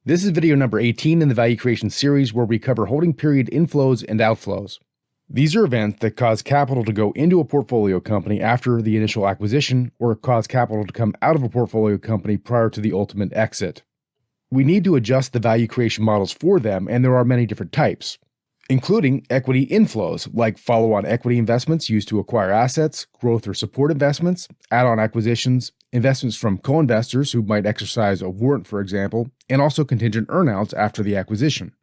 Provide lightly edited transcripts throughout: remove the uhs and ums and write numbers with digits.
This is video number 18 in the value creation series where we cover holding period inflows and outflows. These are events that cause capital to go into a portfolio company after the initial acquisition or cause capital to come out of a portfolio company prior to the ultimate exit. We need to adjust the value creation models for them, and there are many different types, including equity inflows like follow-on equity investments used to acquire assets, growth or support investments, add-on acquisitions, investments from co-investors who might exercise a warrant, for example, and also contingent earnouts after the acquisition.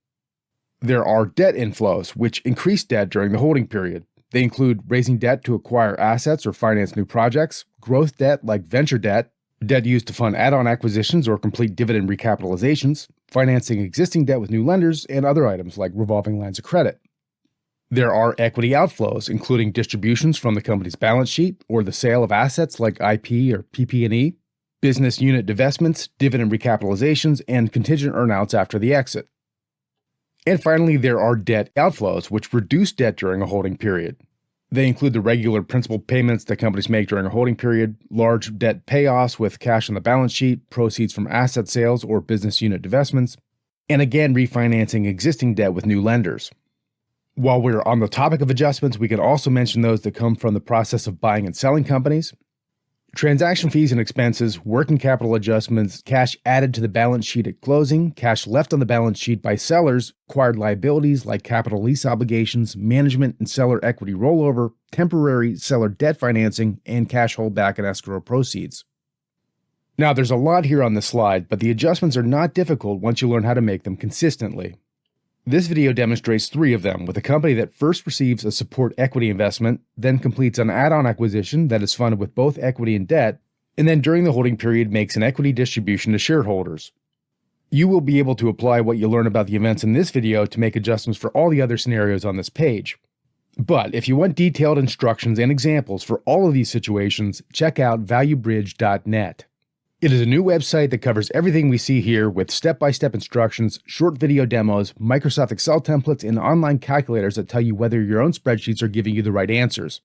There are debt inflows, which increase debt during the holding period. They include raising debt to acquire assets or finance new projects, growth debt like venture debt, debt used to fund add-on acquisitions or complete dividend recapitalizations, financing existing debt with new lenders, and other items like revolving lines of credit. There are equity outflows, including distributions from the company's balance sheet or the sale of assets like IP or PP&E, business unit divestments, dividend recapitalizations, and contingent earnouts after the exit. And finally, there are debt outflows, which reduce debt during a holding period. They include the regular principal payments that companies make during a holding period, large debt payoffs with cash on the balance sheet, proceeds from asset sales or business unit divestments, and again, refinancing existing debt with new lenders. While we're on the topic of adjustments, we can also mention those that come from the process of buying and selling companies. Transaction fees and expenses, working capital adjustments, cash added to the balance sheet at closing, cash left on the balance sheet by sellers, acquired liabilities like capital lease obligations, management and seller equity rollover, temporary seller debt financing, and cash holdback and escrow proceeds. Now, there's a lot here on this slide, but the adjustments are not difficult once you learn how to make them consistently. This video demonstrates 3 of them, with a company that first receives a support equity investment, then completes an add-on acquisition that is funded with both equity and debt, and then during the holding period makes an equity distribution to shareholders. You will be able to apply what you learn about the events in this video to make adjustments for all the other scenarios on this page. But if you want detailed instructions and examples for all of these situations, check out valuebridge.net. It is a new website that covers everything we see here with step-by-step instructions, short video demos, Microsoft Excel templates, and online calculators that tell you whether your own spreadsheets are giving you the right answers.